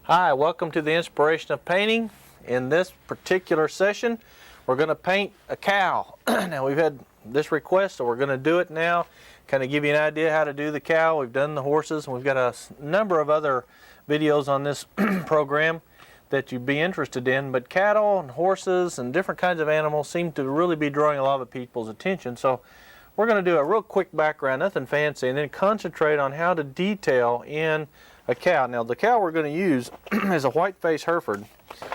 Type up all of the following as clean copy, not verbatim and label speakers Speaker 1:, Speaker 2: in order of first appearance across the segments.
Speaker 1: Hi, welcome to the Inspiration of Painting. In this particular session, we're going to paint a cow. Now we've had this request, so we're going to do it now. Kind of give you an idea how to do the cow. We've done the horses, and we've got a number of other videos on this program that you'd be interested in. But cattle and horses and different kinds of animals seem to really be drawing a lot of people's attention. So we're going to do a real quick background, nothing fancy, and then concentrate on how to detail in a cow. Now the cow we're going to use is a white-faced Hereford,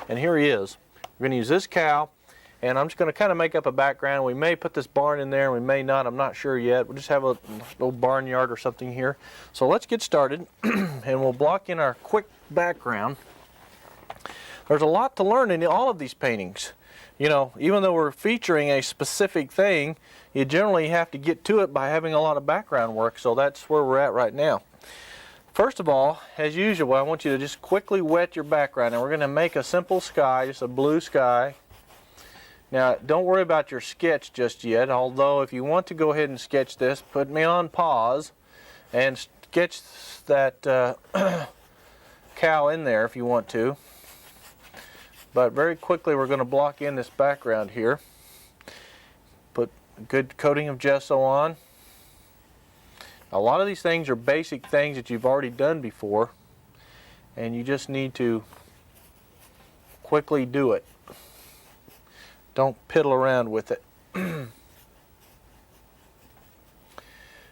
Speaker 1: and here he is. We're going to use this cow, and I'm just going to kind of make up a background. We may put this barn in there, and we may not. I'm not sure yet. We'll just have a little barnyard or something here. So let's get started, and we'll block in our quick background. There's a lot to learn in all of these paintings. You know, even though we're featuring a specific thing, you generally have to get to it by having a lot of background work, so that's where we're at right now. First of all, as usual, I want you to just quickly wet your background. And we're going to make a simple sky, just a blue sky. Now, don't worry about your sketch just yet, although if you want to go ahead and sketch this, put me on pause and sketch that cow in there if you want to. But very quickly, we're going to block in this background here. Put a good coating of gesso on. A lot of these things are basic things that you've already done before, and you just need to quickly do it. Don't piddle around with it. Because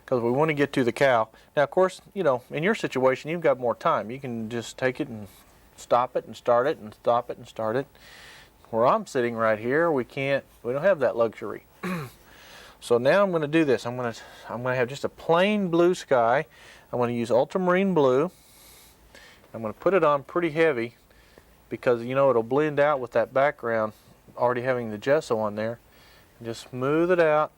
Speaker 1: we want to get to the cow. Now, of course, you know, in your situation, you've got more time. You can just take it and stop it and start it and stop it and start it. Where I'm sitting right here, we don't have that luxury. So now I'm going to do this. I'm going to have just a plain blue sky. I'm going to use ultramarine blue. I'm going to put it on pretty heavy because, you know, it'll blend out with that background already having the gesso on there. And just smooth it out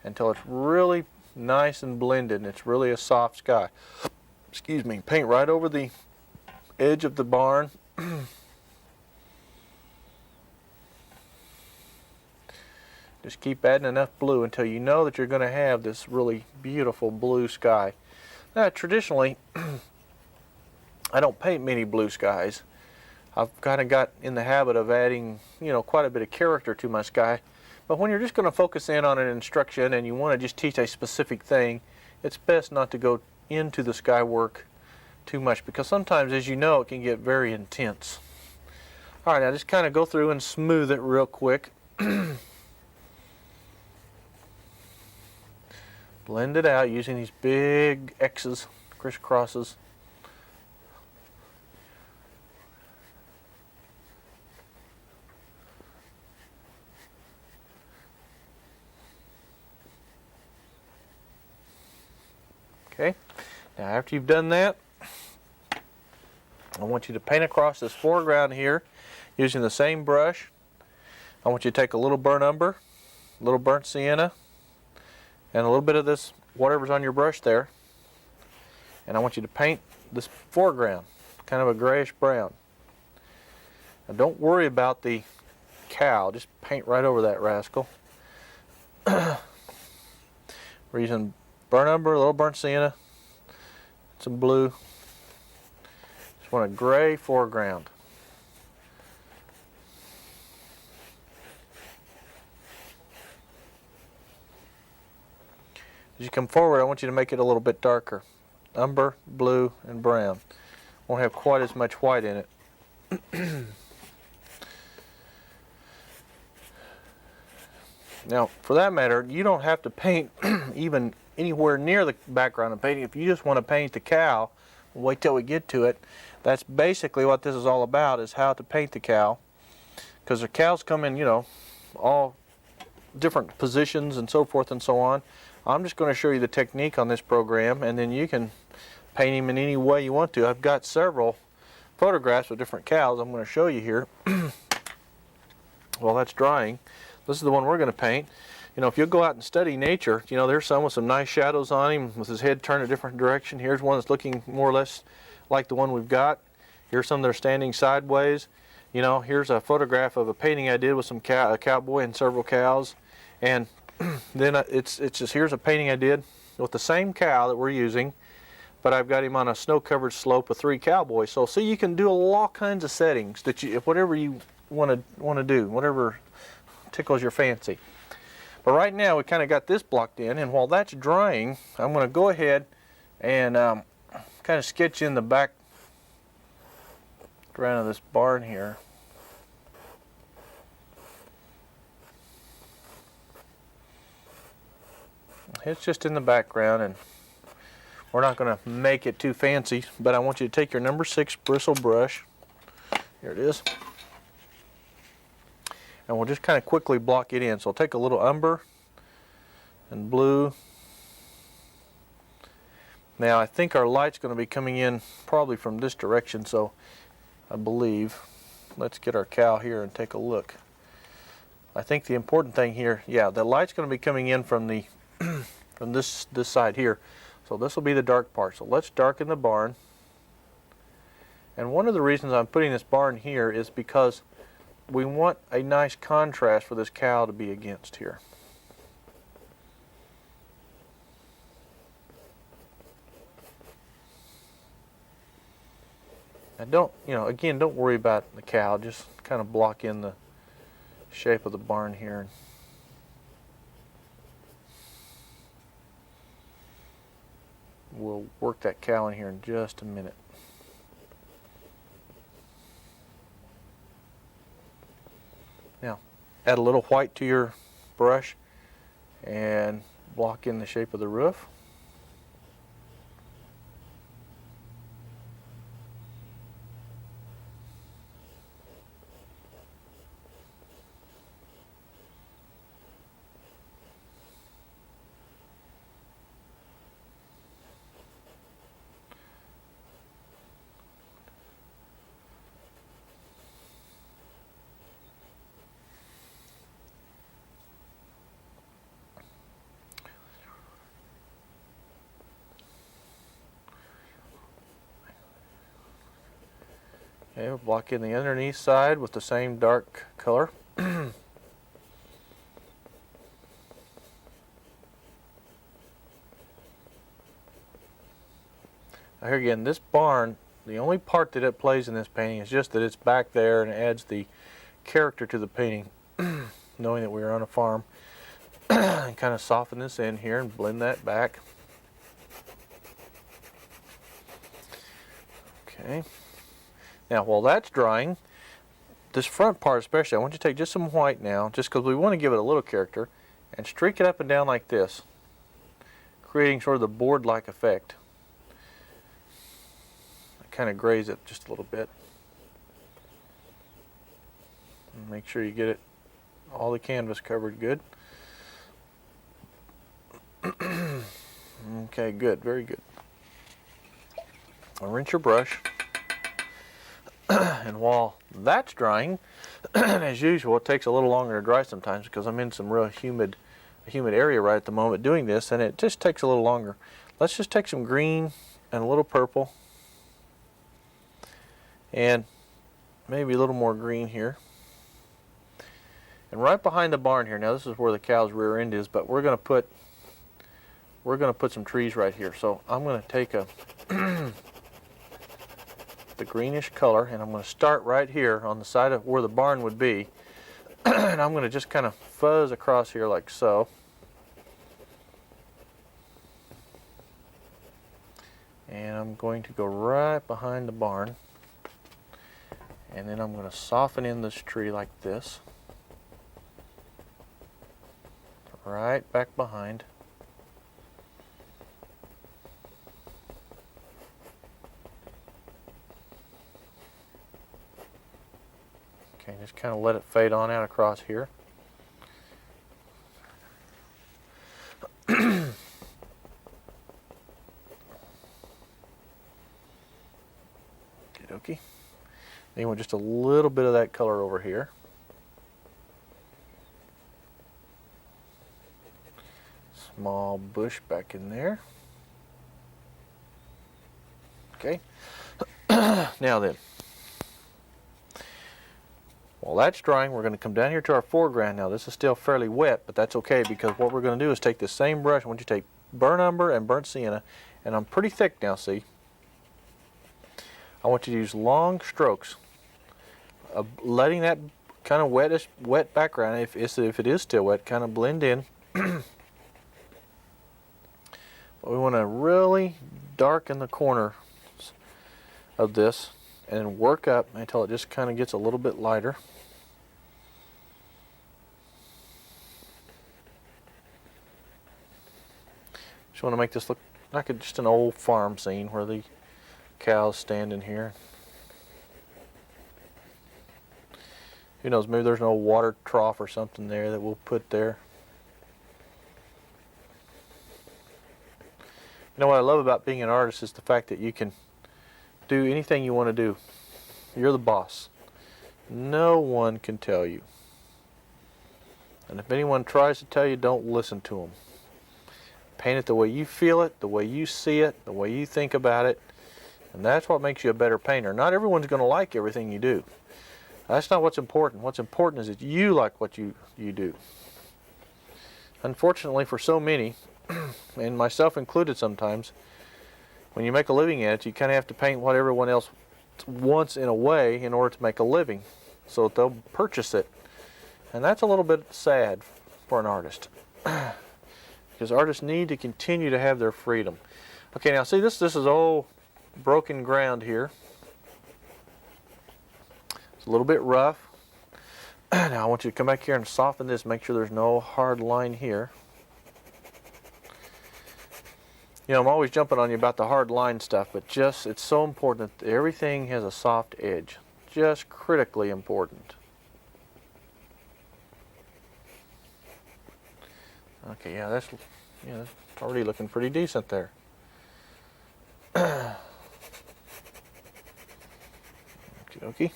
Speaker 1: until it's really nice and blended and it's really a soft sky. Excuse me. Paint right over the edge of the barn. Just keep adding enough blue until you know that you're going to have this really beautiful blue sky. Now, traditionally, I don't paint many blue skies. I've kind of got in the habit of adding, you know, quite a bit of character to my sky. But when you're just going to focus in on an instruction and you want to just teach a specific thing, it's best not to go into the sky work too much because sometimes, as you know, it can get very intense. All right, now just kind of go through and smooth it real quick. Blend it out using these big X's, crisscrosses. Okay, now after you've done that, I want you to paint across this foreground here using the same brush. I want you to take a little burnt umber, a little burnt sienna, and a little bit of this, whatever's on your brush there. And I want you to paint this foreground, kind of a grayish brown. Now don't worry about the cow, just paint right over that rascal. We're using burnt umber, a little burnt sienna, some blue. Just want a gray foreground. As you come forward, I want you to make it a little bit darker. Umber, blue, and brown. Won't have quite as much white in it. Now, for that matter, you don't have to paint even anywhere near the background of painting. If you just want to paint the cow, wait till we get to it. That's basically what this is all about, is how to paint the cow. Because the cows come in, you know, all different positions and so forth and so on. I'm just going to show you the technique on this program, and then you can paint him in any way you want to. I've got several photographs of different cows I'm going to show you here. While that's drying, this is the one we're going to paint. You know, if you'll go out and study nature, you know, there's some with some nice shadows on him with his head turned a different direction. Here's one that's looking more or less like the one we've got. Here's some that are standing sideways. You know, here's a photograph of a painting I did with a cowboy and several cows, and then it's just, here's a painting I did with the same cow that we're using, but I've got him on a snow-covered slope with 3 cowboys. So see, you can do all kinds of settings that you, whatever you want to do, whatever tickles your fancy. But right now we kind of got this blocked in, and while that's drying, I'm going to go ahead and kind of sketch in the background of this barn here. It's just in the background, and we're not going to make it too fancy, but I want you to take your number 6 bristle brush. Here it is. And we'll just kind of quickly block it in. So I'll take a little umber and blue. Now I think our light's going to be coming in probably from this direction, so I believe. Let's get our cow here and take a look. I think the important thing here, yeah, the light's going to be coming in from the from this side here. So this will be the dark part. So let's darken the barn. And one of the reasons I'm putting this barn here is because we want a nice contrast for this cow to be against here. Now don't, again, don't worry about the cow, just kind of block in the shape of the barn here. We'll work that cow in here in just a minute. Now, add a little white to your brush and block in the shape of the roof. Okay, we'll block in the underneath side with the same dark color. Now here again, this barn, the only part that it plays in this painting is just that it's back there and it adds the character to the painting, knowing that we're on a farm. And kind of soften this in here and blend that back. Okay. Now while that's drying, this front part especially, I want you to take just some white now, just because we want to give it a little character, and streak it up and down like this, creating sort of the board-like effect. Kind of graze it just a little bit. And make sure you get it, all the canvas covered good. Okay, good, very good. I'll rinse your brush. And while that's drying, as usual, it takes a little longer to dry sometimes because I'm in some real humid area right at the moment doing this, and it just takes a little longer. Let's just take some green and a little purple and maybe a little more green here. And right behind the barn here, now this is where the cow's rear end is, but we're going to put some trees right here. So I'm going to take the greenish color, and I'm going to start right here on the side of where the barn would be. And I'm going to just kind of fuzz across here like so. And I'm going to go right behind the barn. And then I'm going to soften in this tree like this. Right back behind. Okay, just kind of let it fade on out across here. Okey-dokey. Then you want just a little bit of that color over here. Small bush back in there. Okay. Now then, While that's drying, we're going to come down here to our foreground. Now this is still fairly wet, but that's okay, because what we're going to do is take the same brush. I want you to take burnt umber and burnt sienna, and I'm pretty thick now, see? I want you to use long strokes of letting that kind of wet background, if it is still wet, kind of blend in. But we want to really darken the corner of this and work up until it just kind of gets a little bit lighter. Just want to make this look like just an old farm scene where the cows standing here. Who knows, maybe there's an old water trough or something there that we'll put there. You know what I love about being an artist is the fact that you can do anything you want to do. You're the boss. No one can tell you. And if anyone tries to tell you, don't listen to them. Paint it the way you feel it, the way you see it, the way you think about it. And that's what makes you a better painter. Not everyone's going to like everything you do. That's not what's important. What's important is that you like what you do. Unfortunately for so many, and myself included sometimes, when you make a living at it, you kind of have to paint what everyone else wants in a way in order to make a living, so that they'll purchase it. And that's a little bit sad for an artist, because artists need to continue to have their freedom. Okay, now see, this is all broken ground here. It's a little bit rough. Now I want you to come back here and soften this, make sure there's no hard line here. You know, I'm always jumping on you about the hard line stuff, but it's so important that everything has a soft edge. Just critically important. Okay, yeah, that's already looking pretty decent there. Okie dokie.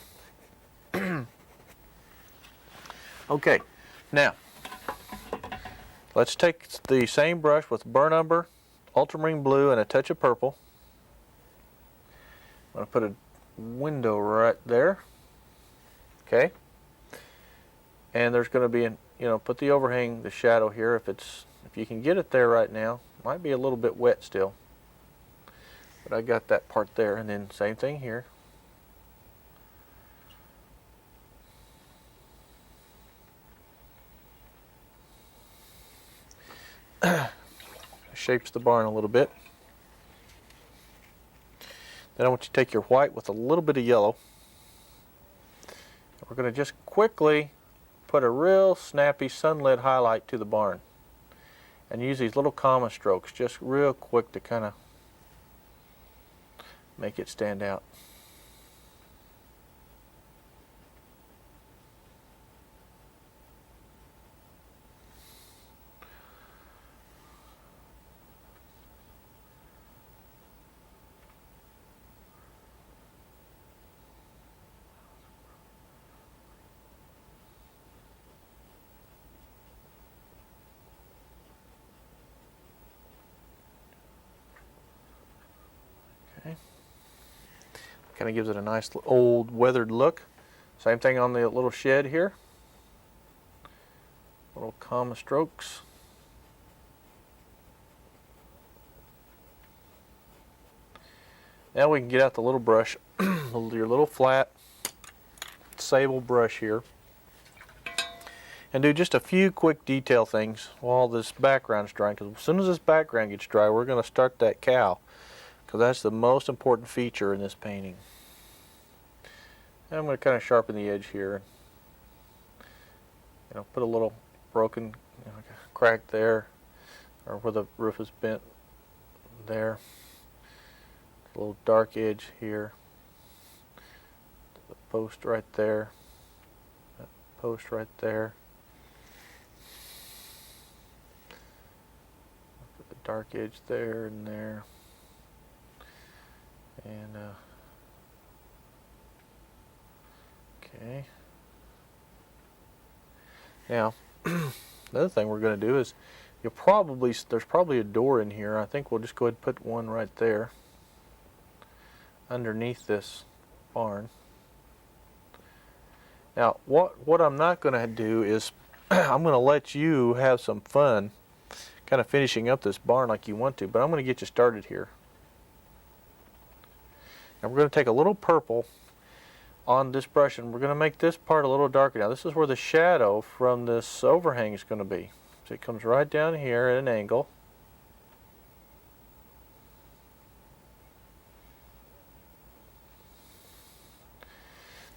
Speaker 1: Okay, now let's take the same brush with burnt umber, ultramarine blue, and a touch of purple. I'm going to put a window right there. Okay, and there's going to be put the overhang, the shadow here, if you can get it there right now. Might be a little bit wet still, but I got that part there. And then same thing here. Shapes the barn a little bit. Then I want you to take your white with a little bit of yellow. We're going to just quickly put a real snappy sunlit highlight to the barn, and use these little comma strokes just real quick to kind of make it stand out. Okay. Kind of gives it a nice old weathered look. Same thing on the little shed here. Little comma strokes. Now we can get out the little brush, your little flat sable brush here, and do just a few quick detail things while this background's drying, because as soon as this background gets dry, we're going to start that cow, because that's the most important feature in this painting. And I'm going to kind of sharpen the edge here, put a little broken crack there, or where the roof is bent there. A little dark edge here, the post right there, that post right there, put the dark edge there and there, and okay. Now the other thing we're going to do is there's probably a door in here. I think we'll just go ahead and put one right there underneath this barn. Now, what I'm not going to do is I'm going to let you have some fun kind of finishing up this barn like you want to, but I'm going to get you started here. Now we're going to take a little purple on this brush and we're going to make this part a little darker. Now this is where the shadow from this overhang is going to be. So it comes right down here at an angle.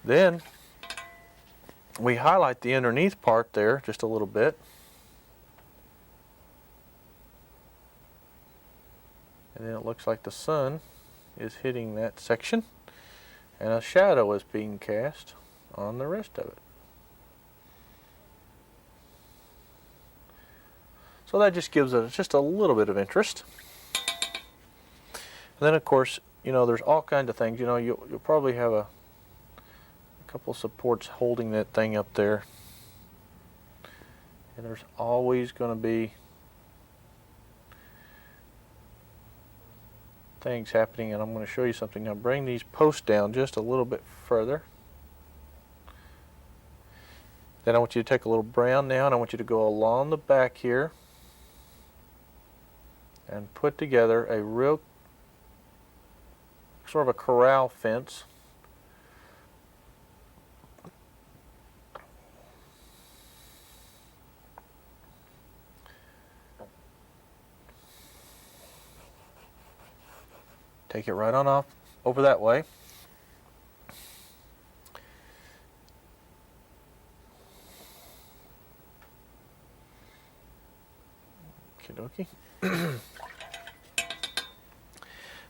Speaker 1: Then we highlight the underneath part there just a little bit. And then it looks like the sun is hitting that section and a shadow is being cast on the rest of it. So that just gives it just a little bit of interest. And then of course, you know, there's all kinds of things. You know, you'll probably have a couple supports holding that thing up there. And there's always going to be things happening, and I'm going to show you something. Now bring these posts down just a little bit further. Then I want you to take a little brown now, and I want you to go along the back here and put together a real sort of a corral fence. Take it right on off over that way. Okie dokie.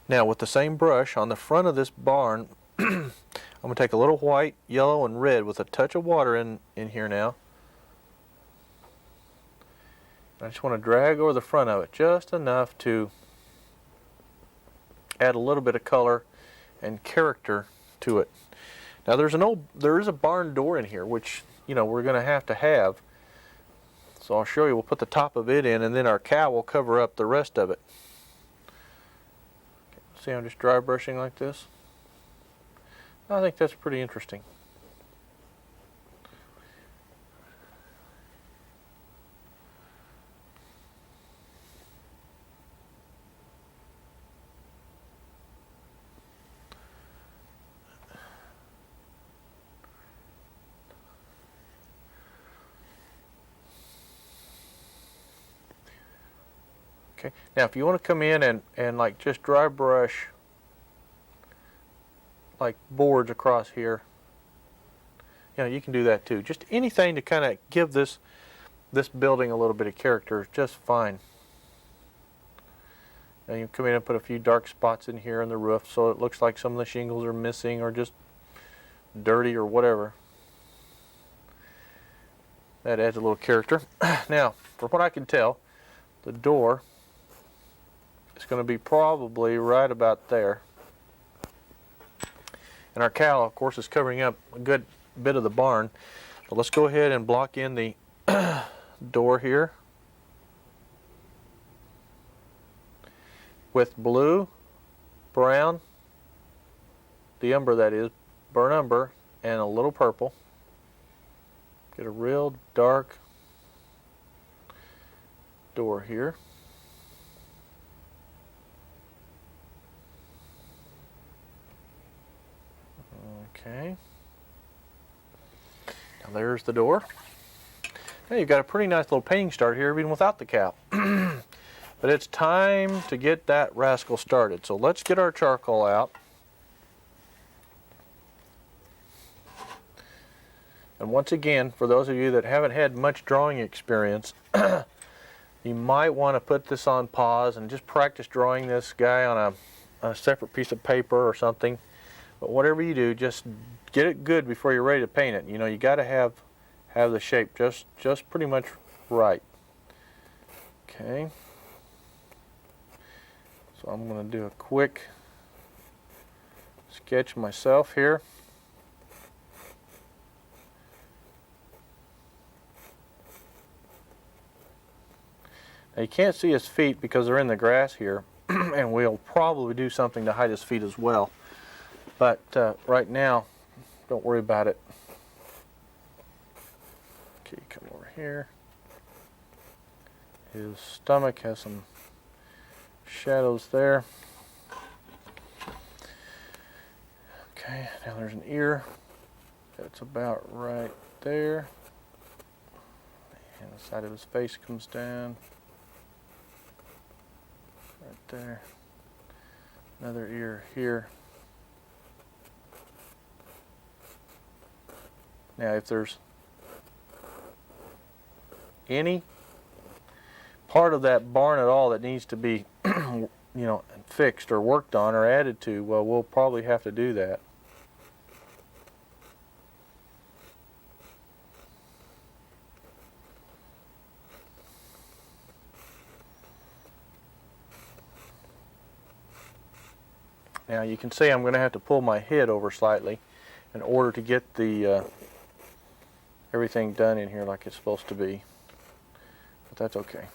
Speaker 1: Now with the same brush on the front of this barn, I'm going to take a little white, yellow, and red with a touch of water in here now. I just want to drag over the front of it just enough to add a little bit of color and character to it. Now there is a barn door in here, which, you know, we're going to have. So I'll show you. We'll put the top of it in, and then our cow will cover up the rest of it. See, I'm just dry brushing like this. I think that's pretty interesting. Okay. Now if you want to come in and like just dry brush like boards across here, you know, you can do that too. Just anything to kind of give this building a little bit of character is just fine. Now you come in and put a few dark spots in here in the roof so it looks like some of the shingles are missing or just dirty or whatever. That adds a little character. Now, from what I can tell, the door is going to be probably right about there. And our cow, of course, is covering up a good bit of the barn. But let's go ahead and block in the door here with blue, brown, the umber that is, burnt umber, and a little purple. Get a real dark door here. Okay. Now there's the door. Now you've got a pretty nice little painting start here even without the cow. But it's time to get that rascal started. So let's get our charcoal out. And once again, for those of you that haven't had much drawing experience, you might want to put this on pause and just practice drawing this guy on a separate piece of paper or something. But whatever you do, just get it good before you're ready to paint it. You know, you got to have the shape just pretty much right. Okay. So I'm going to do a quick sketch myself here. Now you can't see his feet because they're in the grass here, and we'll probably do something to hide his feet as well. But right now, don't worry about it. here. His stomach has some shadows there. Okay, now there's an ear that's about right there. And the side of his face comes down. Right there. Another ear here. Now if there's any part of that barn at all that needs to be fixed or worked on or added to, well, we'll probably have to do that. Now you can see I'm going to have to pull my head over slightly in order to get the everything done in here like it's supposed to be, but that's okay.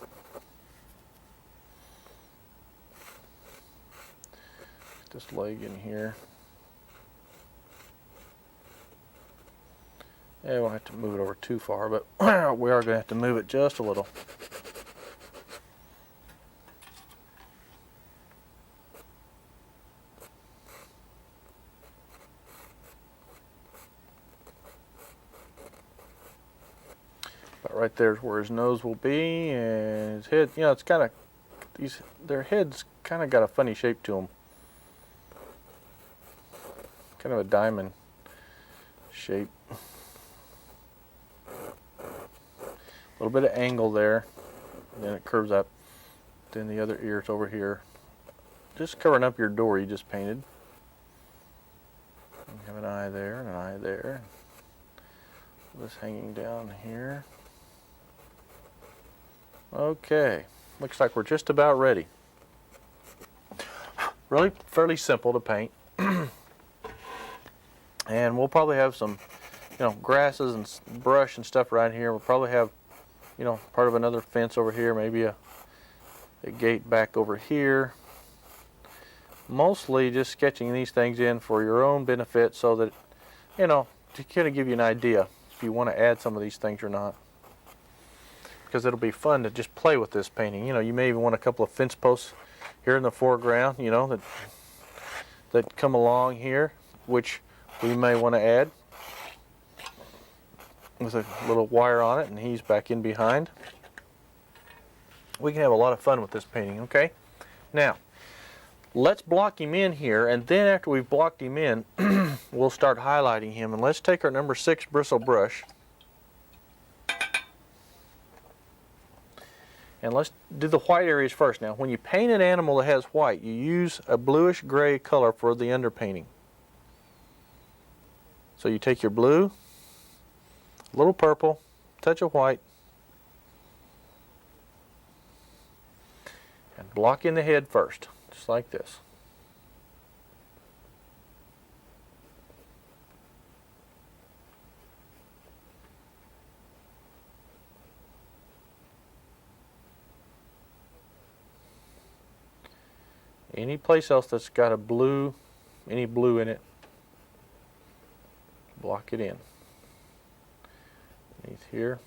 Speaker 1: Get this leg in here. Yeah, we won't have to move it over too far, but we are going to have to move it just a little. But right there's where his nose will be, and his head, it's kind of, their heads kind of got a funny shape to them. Kind of a diamond shape. A little bit of angle there, and then it curves up. Then the other ear's over here. Just covering up your door you just painted. You have an eye there and an eye there. This hanging down here. Okay, looks like we're just about ready. Really fairly simple to paint. And we'll probably have some, grasses and brush and stuff right here. We'll probably have, part of another fence over here, maybe a gate back over here. Mostly just sketching these things in for your own benefit so that, to kind of give you an idea if you want to add some of these things or not. Because it'll be fun to just play with this painting. You may even want a couple of fence posts here in the foreground, that come along here, which we may want to add with a little wire on it, and he's back in behind. We can have a lot of fun with this painting, okay? Now, let's block him in here, and then after we've blocked him in, we'll start highlighting him. And let's take our number 6 bristle brush, and let's do the white areas first. Now, when you paint an animal that has white, you use a bluish gray color for the underpainting. So you take your blue, a little purple, touch of white, and block in the head first, just like this. Any place else that's got a blue, any blue in it, block it in. Underneath here.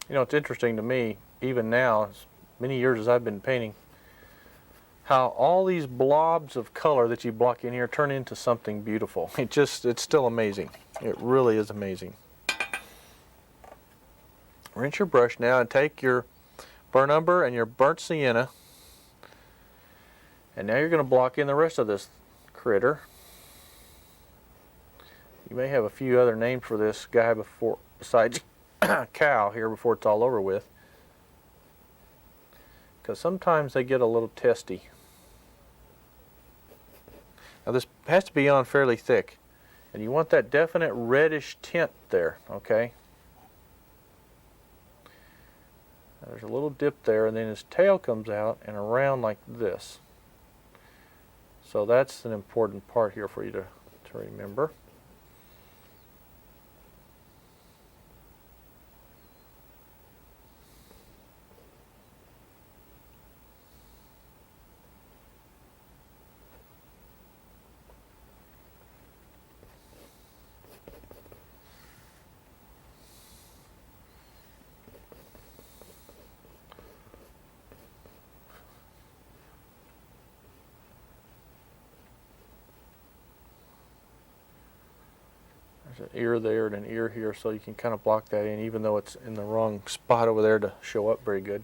Speaker 1: It's interesting to me, even now, as many years as I've been painting, how all these blobs of color that you block in here turn into something beautiful. It's still amazing. It really is amazing. Rinse your brush now and take your burnt umber and your burnt sienna, and now you're going to block in the rest of this critter. You may have a few other names for this guy besides cow here before it's all over with, because sometimes they get a little testy. Now this has to be on fairly thick, and you want that definite reddish tint there, okay? Now there's a little dip there, and then his tail comes out and around like this. So that's an important part here for you to remember. There's an ear there and an ear here, so you can kind of block that in, even though it's in the wrong spot over there to show up very good.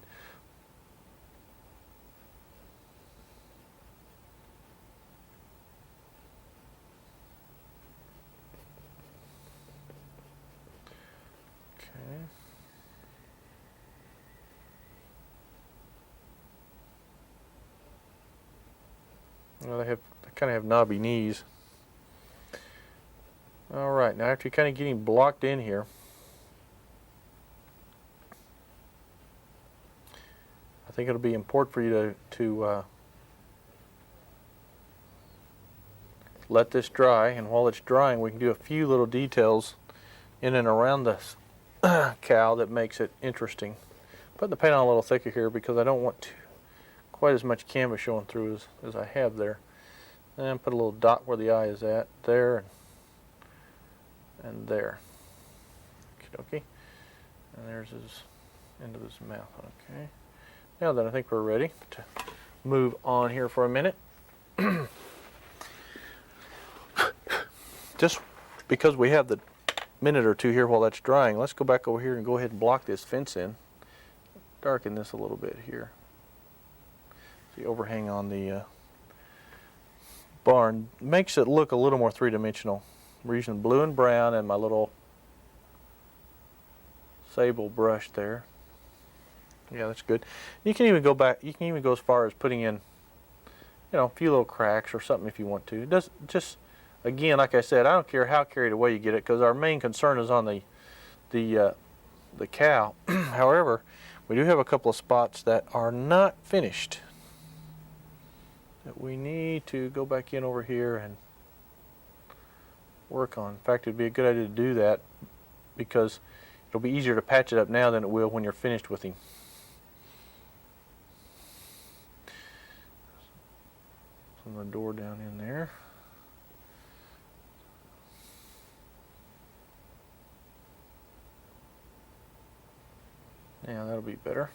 Speaker 1: Okay. Well, they kind of have knobby knees. All right, now after you're kind of getting blocked in here, I think it'll be important for you to let this dry, and while it's drying, we can do a few little details in and around this cow that makes it interesting. Putting the paint on a little thicker here because I don't want quite as much canvas showing through as I have there. And put a little dot where the eye is at, there and there. Okay. And there's his end of his mouth. Okay. Now then, I think we're ready to move on here for a minute. Just because we have the minute or two here while that's drying, let's go back over here and go ahead and block this fence in. Darken this a little bit here. The overhang on the barn makes it look a little more three-dimensional. We're using blue and brown and my little sable brush there. Yeah, that's good. You can even go back, you can even go as far as putting in, you know, a few little cracks or something if you want to. It does, just, again, like I said, I don't care how carried away you get it, because our main concern is on the cow. However, we do have a couple of spots that are not finished that we need to go back in over here and work on. In fact, it'd be a good idea to do that because it'll be easier to patch it up now than it will when you're finished with him. Put the door down in there. Yeah, that'll be better.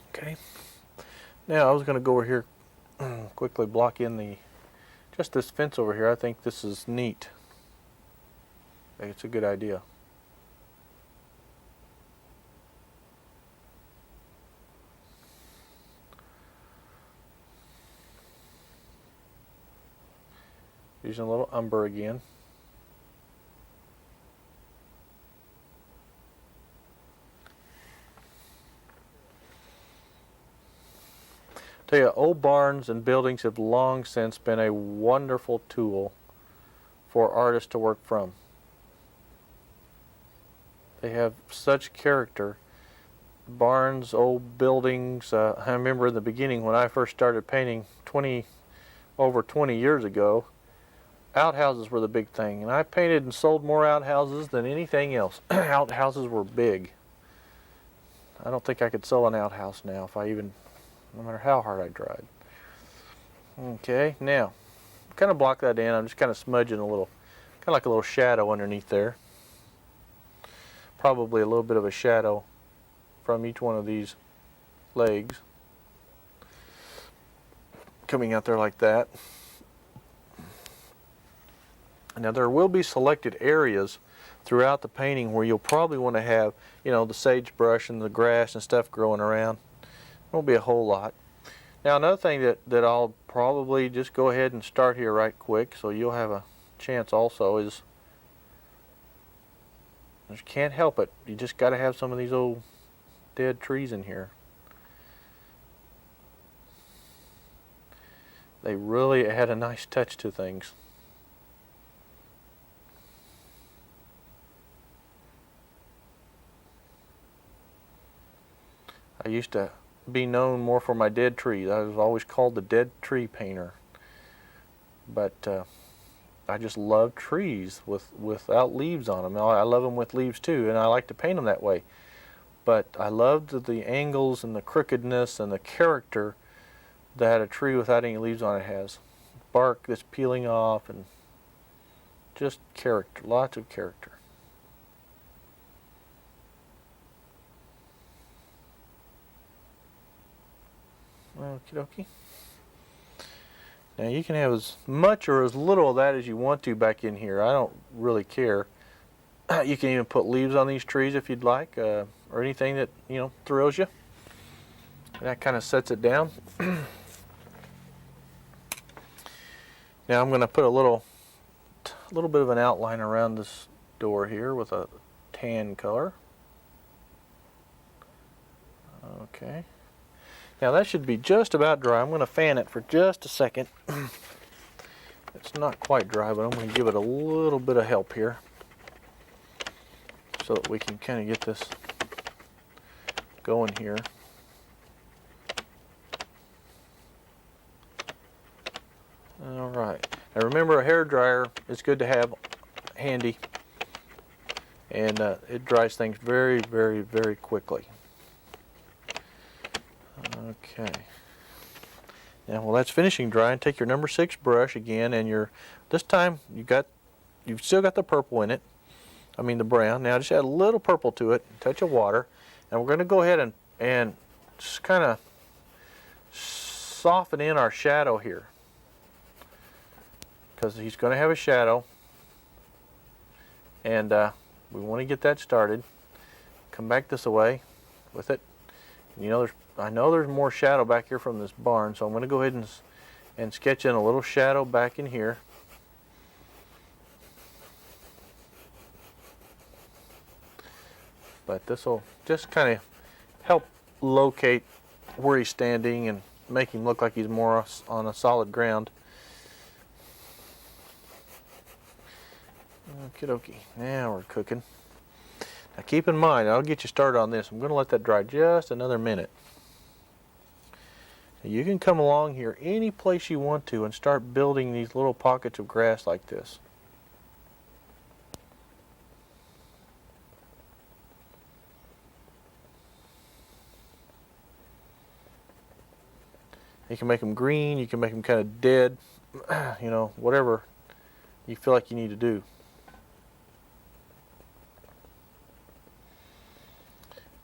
Speaker 1: Okay. Now I was going to go over here, quickly block in just this fence over here. I think this is neat. I think it's a good idea. Using a little umber again. Tell you, old barns and buildings have long since been a wonderful tool for artists to work from. They have such character. Barns, old buildings. I remember in the beginning when I first started painting over 20 years ago, outhouses were the big thing, and I painted and sold more outhouses than anything else. Outhouses were big. I don't think I could sell an outhouse now no matter how hard I tried. Okay, now, kind of block that in. I'm just kind of smudging a little, kind of like a little shadow underneath there. Probably a little bit of a shadow from each one of these legs. Coming out there like that. Now there will be selected areas throughout the painting where you'll probably want to have, you know, the sagebrush and the grass and stuff growing around. Won't be a whole lot. Now another thing that I'll probably just go ahead and start here right quick, so you'll have a chance also, is you just can't help it. You just got to have some of these old dead trees in here. They really add a nice touch to things. I used to be known more for my dead trees. I was always called the dead tree painter. But I just love trees without leaves on them. I love them with leaves too, and I like to paint them that way. But I loved the angles and the crookedness and the character that a tree without any leaves on it has. Bark that's peeling off and just character, lots of character. Okie dokie. Now you can have as much or as little of that as you want to back in here. I don't really care. You can even put leaves on these trees if you'd like, or anything that, you know, thrills you. And that kind of sets it down. Now I'm going to put a little bit of an outline around this door here with a tan color. Okay. Now that should be just about dry. I'm going to fan it for just a second. It's not quite dry, but I'm going to give it a little bit of help here so that we can kind of get this going here. All right. Now remember, a hair dryer is good to have handy, and it dries things very, very, very quickly. Okay. Now, while that's finishing drying, take your number 6 brush again, and this time you've still got the purple in it. I mean the brown. Now just add a little purple to it, a touch of water, and we're going to go ahead and just kind of soften in our shadow here, because he's going to have a shadow, and we want to get that started. Come back this way with it. You know, I know there's more shadow back here from this barn, so I'm going to go ahead and sketch in a little shadow back in here. But this will just kind of help locate where he's standing and make him look like he's more on a solid ground. Okie dokie, now we're cooking. Now keep in mind, I'll get you started on this. I'm going to let that dry just another minute. Now you can come along here any place you want to and start building these little pockets of grass like this. You can make them green, you can make them kind of dead, you know, whatever you feel like you need to do.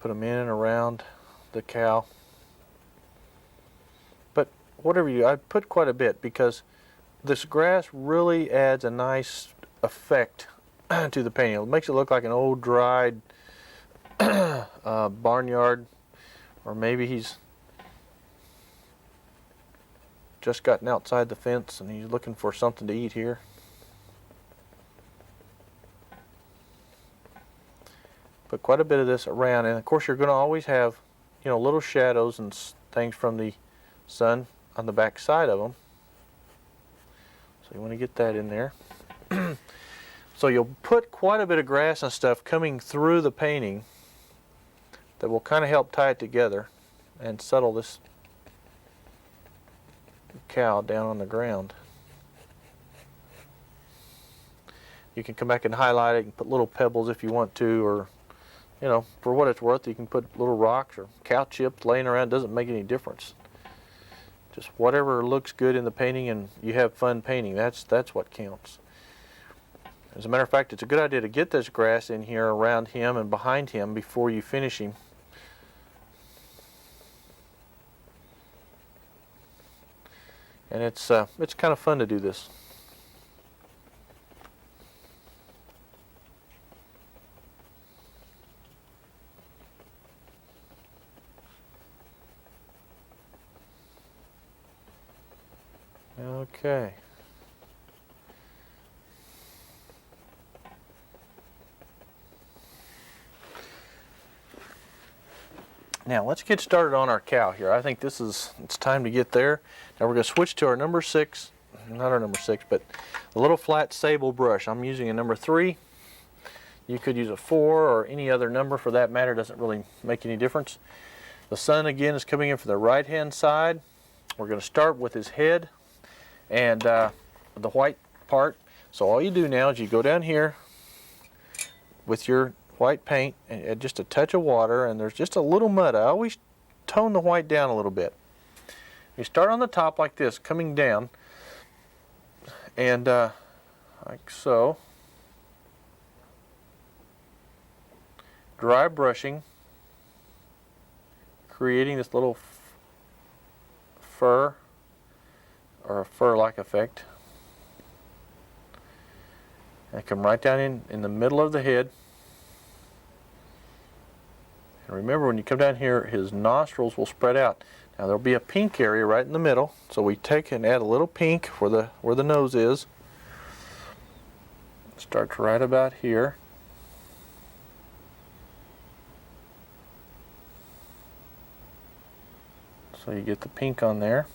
Speaker 1: Put them in and around the cow. But whatever you do, I put quite a bit because this grass really adds a nice effect to the painting. It makes it look like an old dried barnyard, or maybe he's just gotten outside the fence and he's looking for something to eat here. Put quite a bit of this around, and of course you're going to always have, you know, little shadows and things from the sun on the back side of them. So you want to get that in there. So you'll put quite a bit of grass and stuff coming through the painting that will kind of help tie it together and settle this cow down on the ground. You can come back and highlight it and put little pebbles if you want to, or, you know, for what it's worth, you can put little rocks or cow chips laying around. It doesn't make any difference. Just whatever looks good in the painting and you have fun painting, that's what counts. As a matter of fact, it's a good idea to get this grass in here around him and behind him before you finish him. And it's kind of fun to do this. Okay. Now let's get started on our cow here. I think it's time to get there. Now we're going to switch to our number 6, not our number 6, but the little flat sable brush. I'm using a number 3. You could use a 4 or any other number for that matter. Doesn't really make any difference. The sun again is coming in from the right hand side. We're going to start with his head and the white part. So all you do now is you go down here with your white paint and add just a touch of water, and there's just a little mud. I always tone the white down a little bit. You start on the top like this, coming down, and like so. Dry brushing, creating this little fur or a fur-like effect. And come right down in the middle of the head. And remember, when you come down here, his nostrils will spread out. Now there'll be a pink area right in the middle, so we take and add a little pink where the nose is. Starts right about here. So you get the pink on there.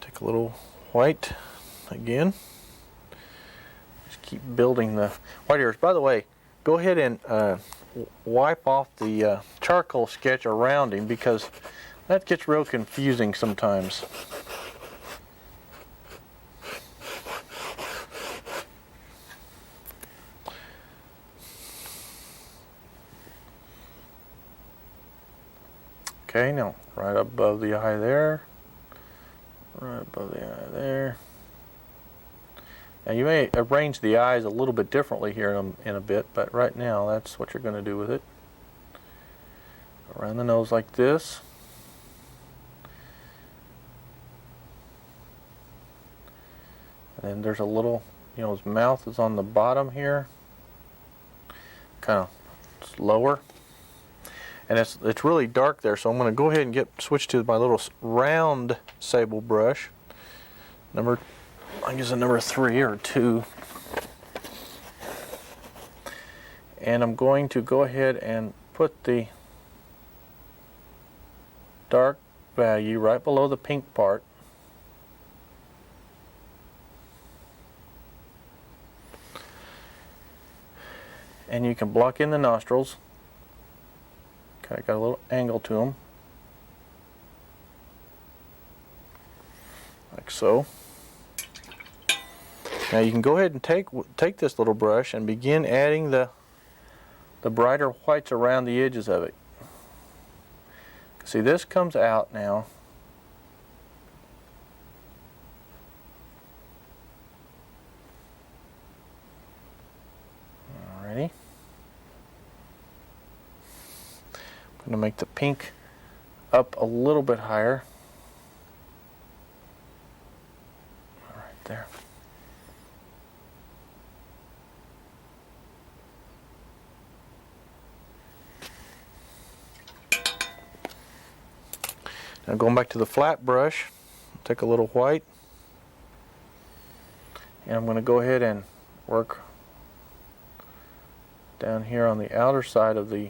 Speaker 1: Take a little white again. Just keep building the white areas. By the way, go ahead and wipe off the charcoal sketch around him, because that gets real confusing sometimes. Okay, now right above the eye there, right above the eye there. Now you may arrange the eyes a little bit differently here in a bit, but right now that's what you're going to do with it. Around the nose like this. And then there's a little, his mouth is on the bottom here, kind of lower. And it's really dark there, so I'm going to go ahead and switch to my little round sable brush. I guess a number 3 or 2. And I'm going to go ahead and put the dark value right below the pink part. And you can block in the nostrils. Okay, got a little angle to them, like so. Now you can go ahead and take this little brush and begin adding the brighter whites around the edges of it. See, this comes out now. Alrighty. I'm going to make the pink up a little bit higher. Right there. Now going back to the flat brush, take a little white, and I'm going to go ahead and work down here on the outer side of the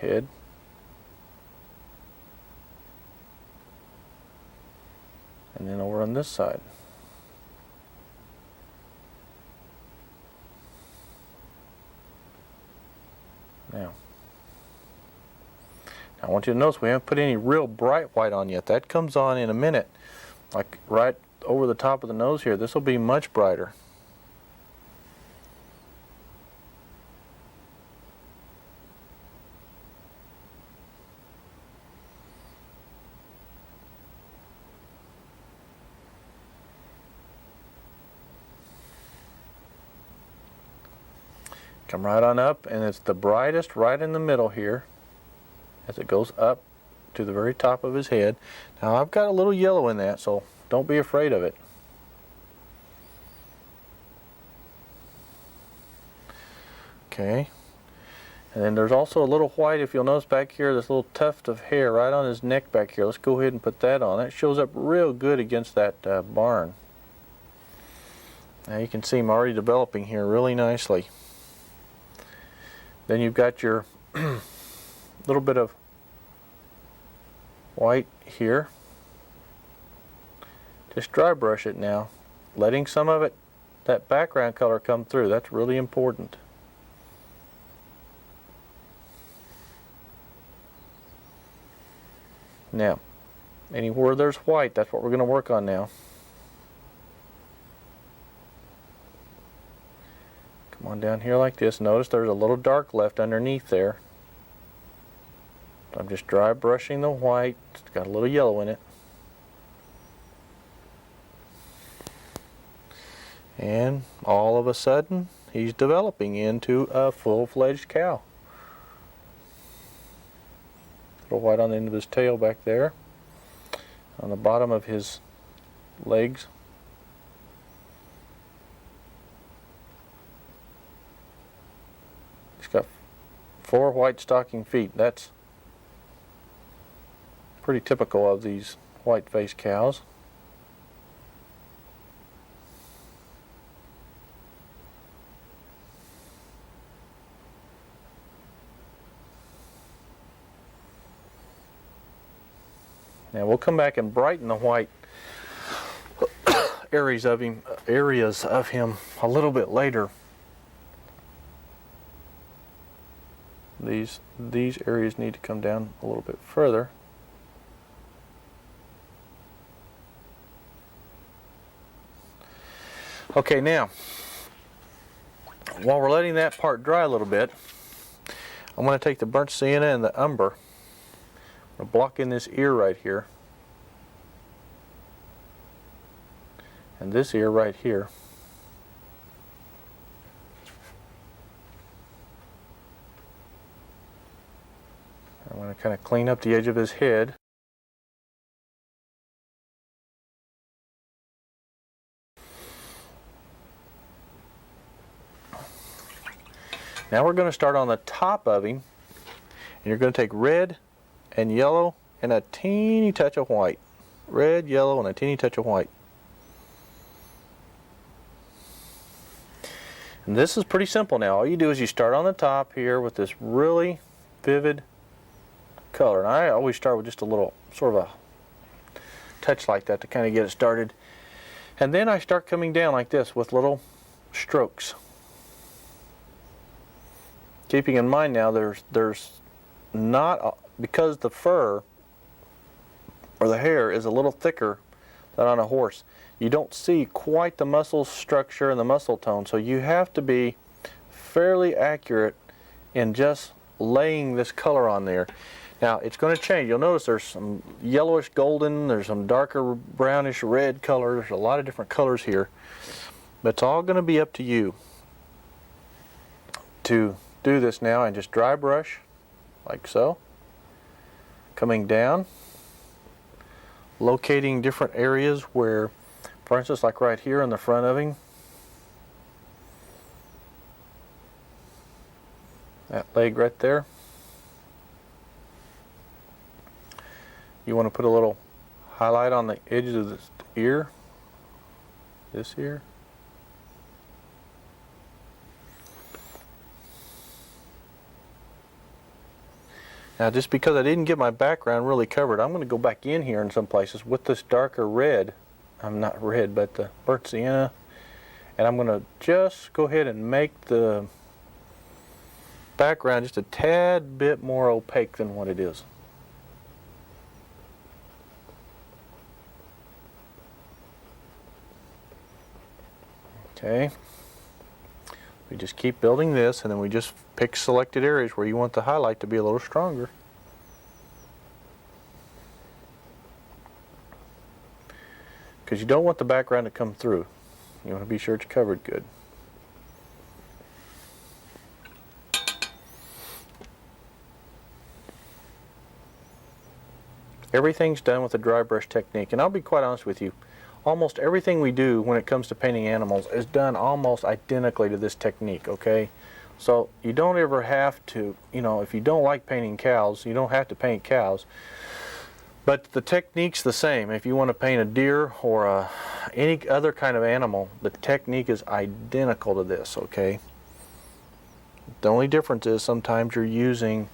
Speaker 1: head. And then over on this side. Now I want you to notice we haven't put any real bright white on yet. That comes on in a minute. Like right over the top of the nose here. This will be much brighter. Come right on up, and it's the brightest right in the middle here as it goes up to the very top of his head. Now I've got a little yellow in that, so don't be afraid of it. Okay, and then there's also a little white, if you'll notice back here, this little tuft of hair right on his neck back here. Let's go ahead and put that on. That shows up real good against that barn. Now you can see him already developing here really nicely. Then you've got your little bit of white here. Just dry brush it now, letting some of it, that background color, come through. That's really important. Now, anywhere there's white, that's what we're going to work on now. Come on down here like this. Notice there's a little dark left underneath there. I'm just dry brushing the white. It's got a little yellow in it. And all of a sudden, he's developing into a full-fledged cow. little white on the end of his tail back there. On the bottom of his legs. He's got 4 white stocking feet. That's pretty typical of these white-faced cows. Now we'll come back and brighten the white areas of him a little bit later. These areas need to come down a little bit further. Okay, now while we're letting that part dry a little bit, I'm going to take the burnt sienna and the umber. I'm block in this ear right here, and this ear right here. I'm going to kind of clean up the edge of his head. Now we're going to start on the top of him, and you're going to take red and yellow and a teeny touch of white. Red, yellow, and a teeny touch of white. And this is pretty simple now. All you do is you start on the top here with this really vivid color. And I always start with just a little sort of a touch like that to kind of get it started. And then I start coming down like this with little strokes. Keeping in mind now there's not, because the fur or the hair is a little thicker than on a horse, you don't see quite the muscle structure and the muscle tone, so you have to be fairly accurate in just laying this color on there. Now it's going to change. You'll notice there's some yellowish golden, there's some darker brownish red color, there's a lot of different colors here, but it's all going to be up to you to do this now. And just dry brush like so, coming down, locating different areas where, for instance, like right here in the front of him, that leg right there, you want to put a little highlight on the edge of this ear, this ear. Now, just because I didn't get my background really covered, I'm going to go back in here in some places with this darker red, not red, but the burnt sienna, and I'm going to just go ahead and make the background just a tad bit more opaque than what it is. Okay. We just keep building this, and then we just pick selected areas where you want the highlight to be a little stronger. Because you don't want the background to come through. You want to be sure it's covered good. Everything's done with a dry brush technique, and I'll be quite honest with you. Almost everything we do when it comes to painting animals is done almost identically to this technique, okay? So you don't ever have to, if you don't like painting cows, you don't have to paint cows. But the technique's the same. If you want to paint a deer or any other kind of animal, the technique is identical to this, okay? The only difference is sometimes you're using,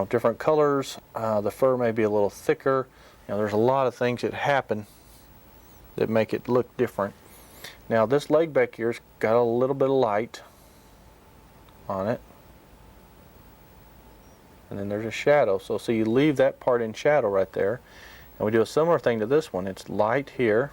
Speaker 1: different colors. The fur may be a little thicker. There's a lot of things that happen that make it look different. Now this leg back here's got a little bit of light on it, and then there's a shadow, so you leave that part in shadow right there, and we do a similar thing to this one. It's light here,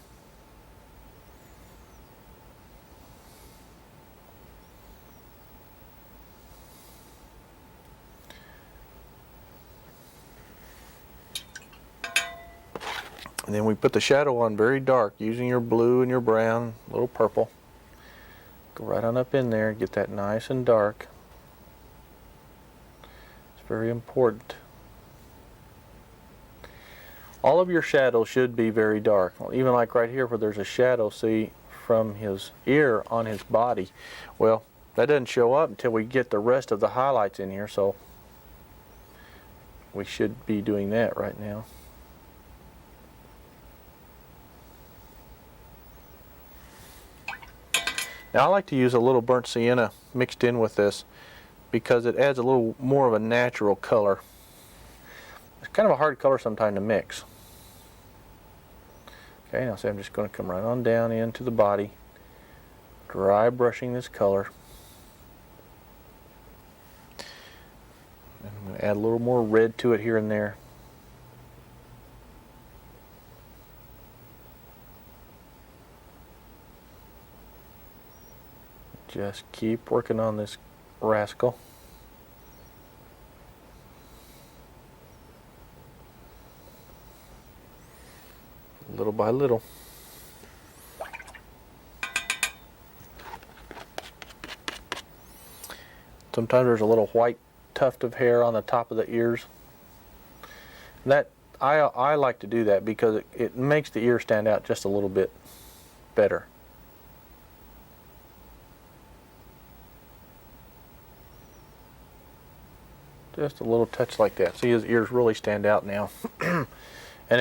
Speaker 1: and then we put the shadow on very dark using your blue and your brown, a little purple. Go right on up in there, get that nice and dark. It's very important. All of your shadows should be very dark. Even like right here where there's a shadow, see, from his ear on his body. Well, that doesn't show up until we get the rest of the highlights in here, so we should be doing that right now. Now I like to use a little burnt sienna mixed in with this because it adds a little more of a natural color. It's kind of a hard color sometimes to mix. Okay, now see, I'm just going to come right on down into the body, dry brushing this color. And I'm going to add a little more red to it here and there. Just keep working on this rascal. Little by little. Sometimes there's a little white tuft of hair on the top of the ears. That I like to do that because it makes the ear stand out just a little bit better. Just a little touch like that. See, his ears really stand out now. And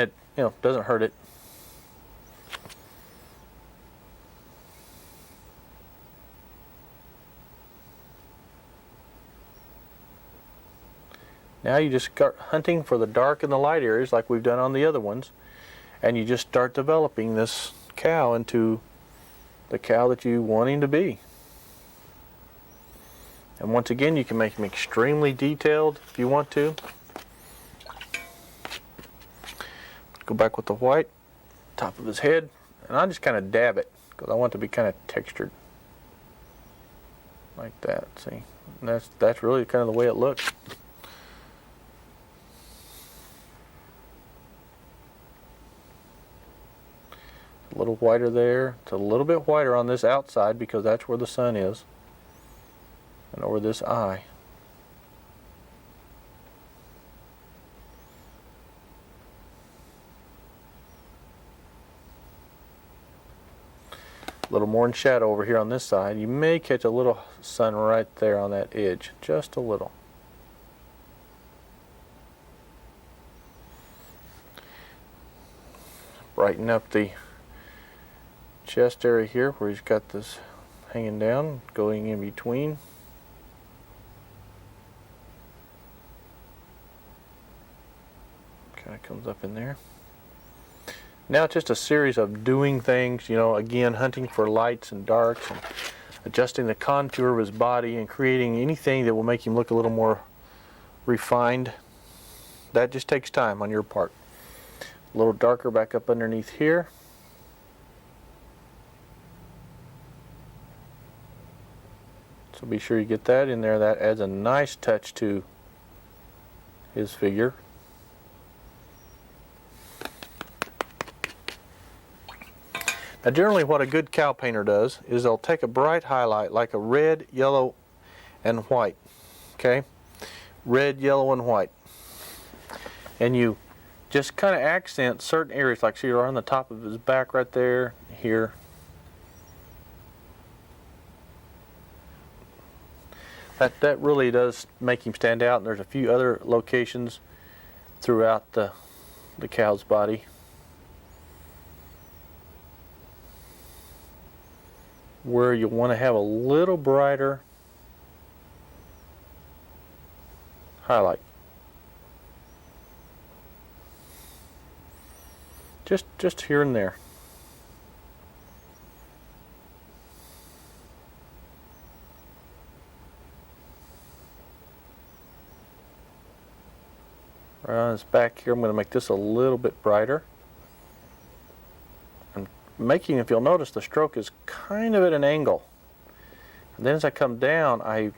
Speaker 1: it, doesn't hurt it. Now you just start hunting for the dark and the light areas like we've done on the other ones, and you just start developing this cow into the cow that you want him to be. And once again, you can make him extremely detailed if you want to. Go back with the white, top of his head, and I just kind of dab it because I want it to be kind of textured. Like that, see? And that's really kind of the way it looks. A little whiter there. It's a little bit whiter on this outside because that's where the sun is. And over this eye. A little more in shadow over here on this side. You may catch a little sun right there on that edge, just a little. Brighten up the chest area here where he's got this hanging down, going in between. Kind of comes up in there. Now it's just a series of doing things, again, hunting for lights and darks and adjusting the contour of his body and creating anything that will make him look a little more refined. That just takes time on your part. A little darker back up underneath here. So be sure you get that in there. That adds a nice touch to his figure. Now generally what a good cow painter does is they'll take a bright highlight like a red, yellow, and white. Okay? Red, yellow, and white. And you just kind of accent certain areas, like see right on the top of his back right there, here. That really does make him stand out, and there's a few other locations throughout the cow's body. Where you want to have a little brighter highlight. Just here and there. Right on his back here, I'm going to make this a little bit brighter. Making, if you'll notice, the stroke is kind of at an angle. And then as I come down, I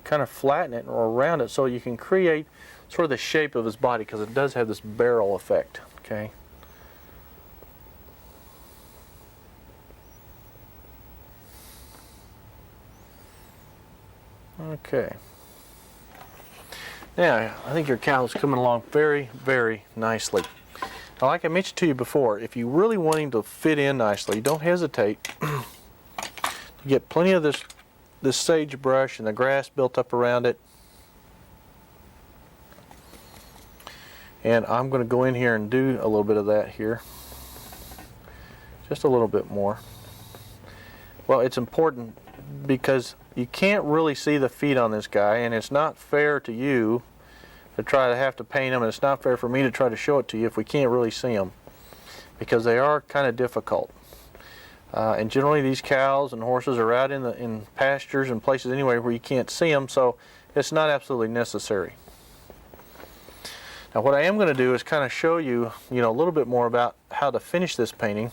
Speaker 1: kind of flatten it or round it so you can create sort of the shape of his body, because it does have this barrel effect. Okay. Okay. Now, I think your cow is coming along very, very nicely. Now, like I mentioned to you before, if you really want him to fit in nicely, don't hesitate. You get plenty of this sagebrush and the grass built up around it. And I'm going to go in here and do a little bit of that here. Just a little bit more. Well, it's important because you can't really see the feet on this guy, and it's not fair to you to try to have to paint them, and it's not fair for me to try to show it to you if we can't really see them, because they are kind of difficult. And generally these cows and horses are out in pastures and places anyway where you can't see them, so it's not absolutely necessary. Now what I am going to do is kind of show you, a little bit more about how to finish this painting.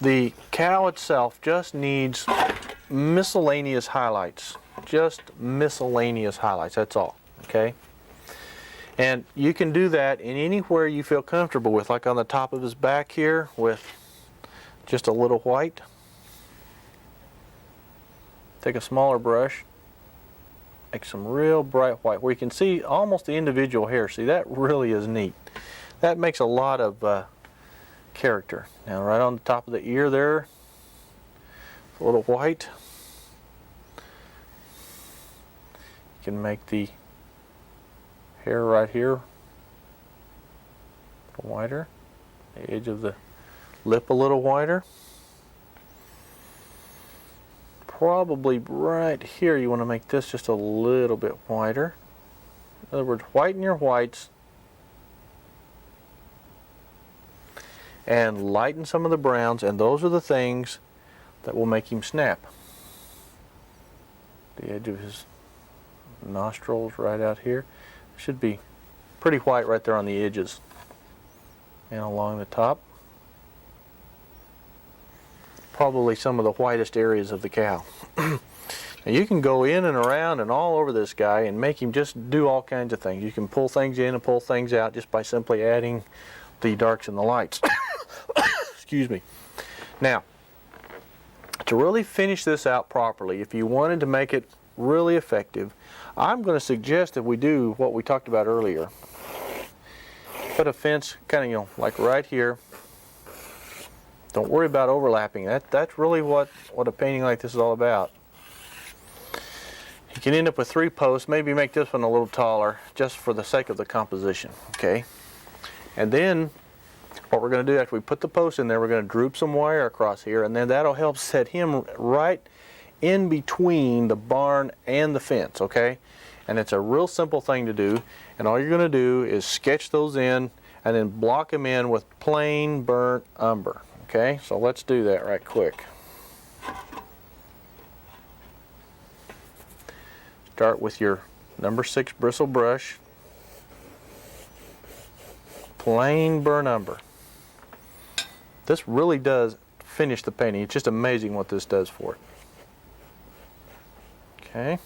Speaker 1: The cow itself just needs miscellaneous highlights. Just miscellaneous highlights, that's all, okay? And you can do that in anywhere you feel comfortable with, like on the top of his back here with just a little white. Take a smaller brush, make some real bright white where you can see almost the individual hair. See, that really is neat. That makes a lot of character. Now right on the top of the ear there, a little white. You can make the hair right here a little whiter, the edge of the lip a little whiter. Probably right here you want to make this just a little bit whiter. In other words, whiten your whites and lighten some of the browns, and those are the things that will make him snap. The edge of his nostrils right out here should be pretty white right there on the edges and along the top. Probably some of the whitest areas of the cow. Now you can go in and around and all over this guy and make him just do all kinds of things. You can pull things in and pull things out just by simply adding the darks and the lights. Excuse me. Now, to really finish this out properly, if you wanted to make it really effective, I'm going to suggest that we do what we talked about earlier. Put a fence kind of, like right here. Don't worry about overlapping. That's really what a painting like this is all about. You can end up with 3 posts. Maybe make this one a little taller just for the sake of the composition. Okay. And then what we're going to do after we put the post in there, we're going to droop some wire across here, and then that'll help set him right in between the barn and the fence. Okay. And it's a real simple thing to do. And all you're going to do is sketch those in and then block them in with plain burnt umber. Okay, so let's do that right quick. Start with your number 6 bristle brush. Plain burnt umber. This really does finish the painting. It's just amazing what this does for it. Okay.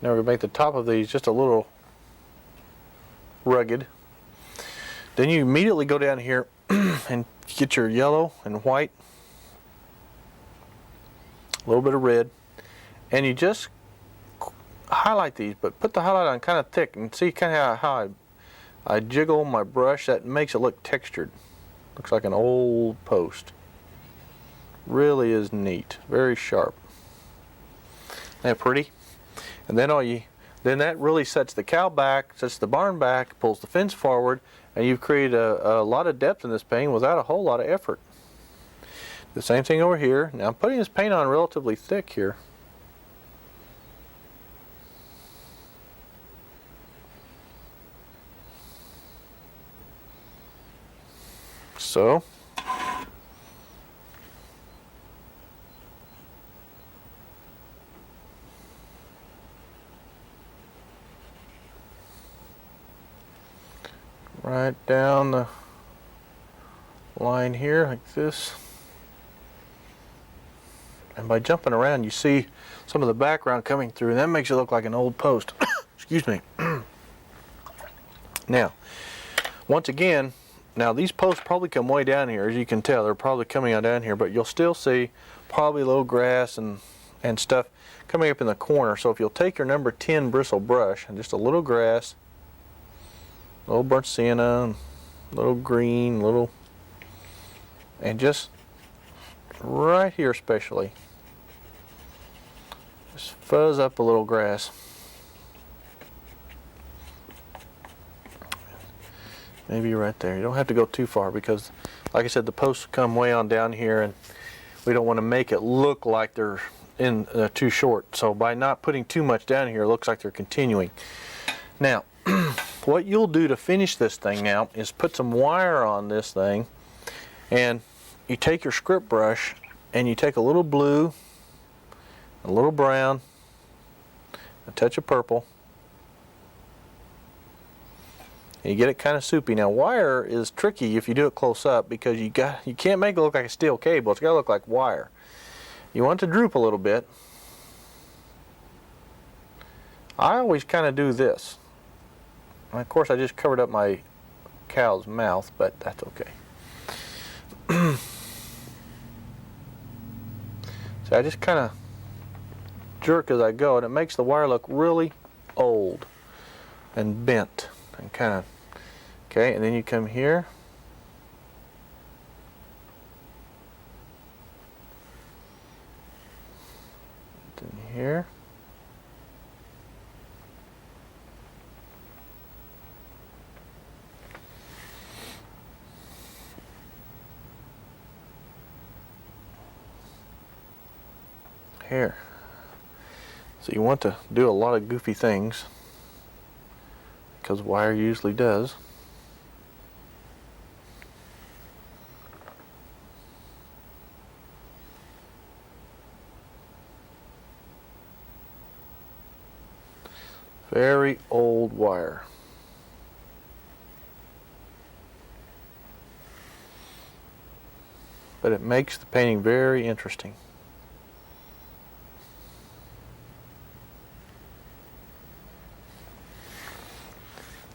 Speaker 1: Now we're going to make the top of these just a little rugged. Then you immediately go down here and get your yellow and white, a little bit of red, and you just highlight these, but put the highlight on kind of thick, and see kind of how I jiggle my brush. That makes it look textured. Looks like an old post. Really is neat, very sharp. Isn't that pretty? And then then that really sets the cow back, sets the barn back, pulls the fence forward, and you've created a lot of depth in this painting without a whole lot of effort. The same thing over here. Now I'm putting this paint on relatively thick here. So. Right down the line here like this. And by jumping around, you see some of the background coming through, and that makes it look like an old post. Excuse me. Now, once again, now these posts probably come way down here, as you can tell. They're probably coming out down here, but you'll still see probably a little grass and stuff coming up in the corner. So if you'll take your number 10 bristle brush and just a little grass, a little burnt sienna, a little green, and just right here especially, just fuzz up a little grass. Maybe right there. You don't have to go too far because, like I said, the posts come way on down here, and we don't want to make it look like they're in too short. So by not putting too much down here, it looks like they're continuing. Now, what you'll do to finish this thing now is put some wire on this thing, and you take your script brush and you take a little blue, a little brown, a touch of purple, and you get it kind of soupy. Now, wire is tricky if you do it close up because you can't make it look like a steel cable. It's got to look like wire. You want it to droop a little bit. I always kind of do this. And of course, I just covered up my cow's mouth, but that's okay. So I just kind of jerk as I go, and it makes the wire look really old and bent and kind of, okay, and then you come here. Then here. Here. So you want to do a lot of goofy things because wire usually does. Very old wire. But it makes the painting very interesting.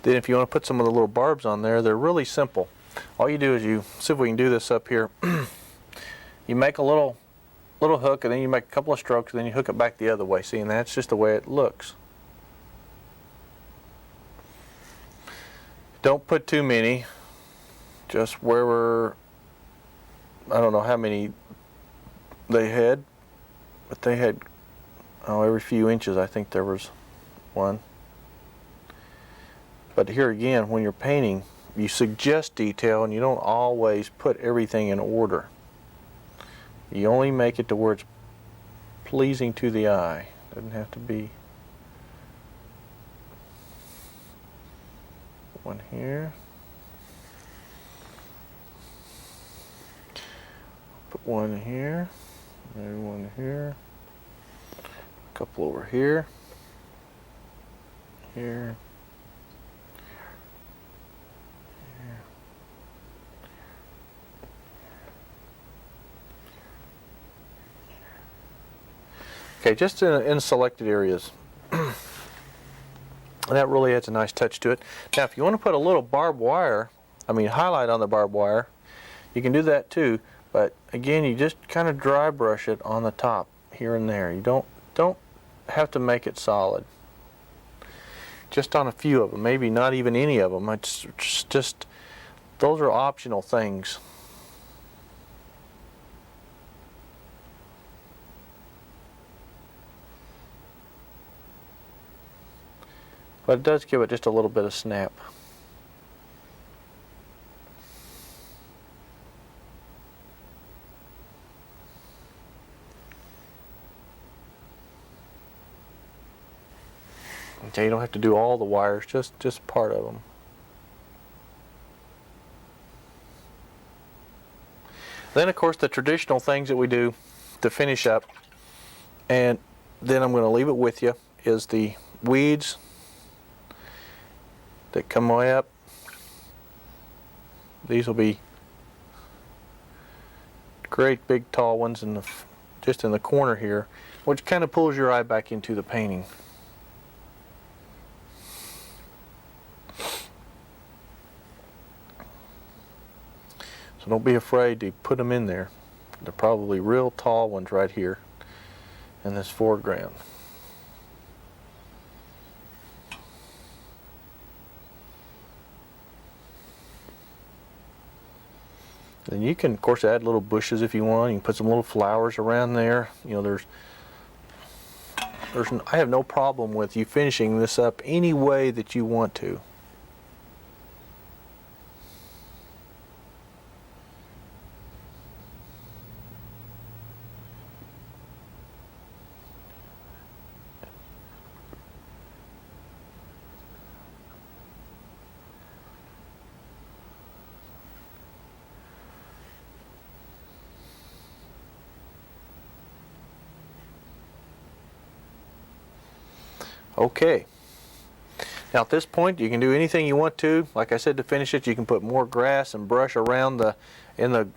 Speaker 1: Then if you want to put some of the little barbs on there, they're really simple. All you do is you, see if we can do this up here. You make a little hook, and then you make a couple of strokes, and then you hook it back the other way. See, and that's just the way it looks. Don't put too many, just wherever, I don't know how many they had, but they had, oh, every few inches I think there was one. But here again, when you're painting, you suggest detail and you don't always put everything in order. You only make it to where it's pleasing to the eye. Doesn't have to be one here. Put one here, maybe one here, a couple over here, here. Okay, just in selected areas. And that really adds a nice touch to it. Now, if you want to put a little barbed wire, highlight on the barbed wire, you can do that too. But again, you just kind of dry brush it on the top here and there. You don't have to make it solid. Just on a few of them, maybe not even any of them. It's just those are optional things. But it does give it just a little bit of snap. Okay, you don't have to do all the wires, just part of them. Then of course the traditional things that we do to finish up, and then I'm going to leave it with you, is the weeds that come way up. These will be great big tall ones, and just in the corner here, which kind of pulls your eye back into the painting. So don't be afraid to put them in there. They're probably real tall ones right here in this foreground. Then you can, of course, add little bushes if you want. You can put some little flowers around there. You know, I have no problem with you finishing this up any way that you want to. Okay, now at this point you can do anything you want to. Like I said, to finish it, you can put more grass and brush around in the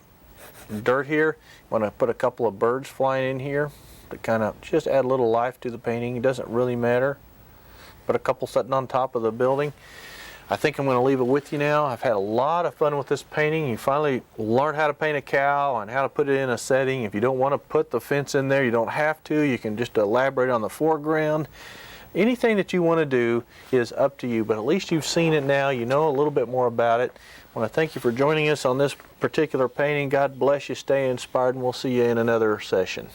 Speaker 1: dirt here. You want to put a couple of birds flying in here to kind of just add a little life to the painting. It doesn't really matter. Put a couple sitting on top of the building. I think I'm going to leave it with you now. I've had a lot of fun with this painting. You finally learned how to paint a cow and how to put it in a setting. If you don't want to put the fence in there, you don't have to. You can just elaborate on the foreground. Anything that you want to do is up to you, but at least you've seen it now. You know a little bit more about it. I want to thank you for joining us on this particular painting. God bless you. Stay inspired, and we'll see you in another session.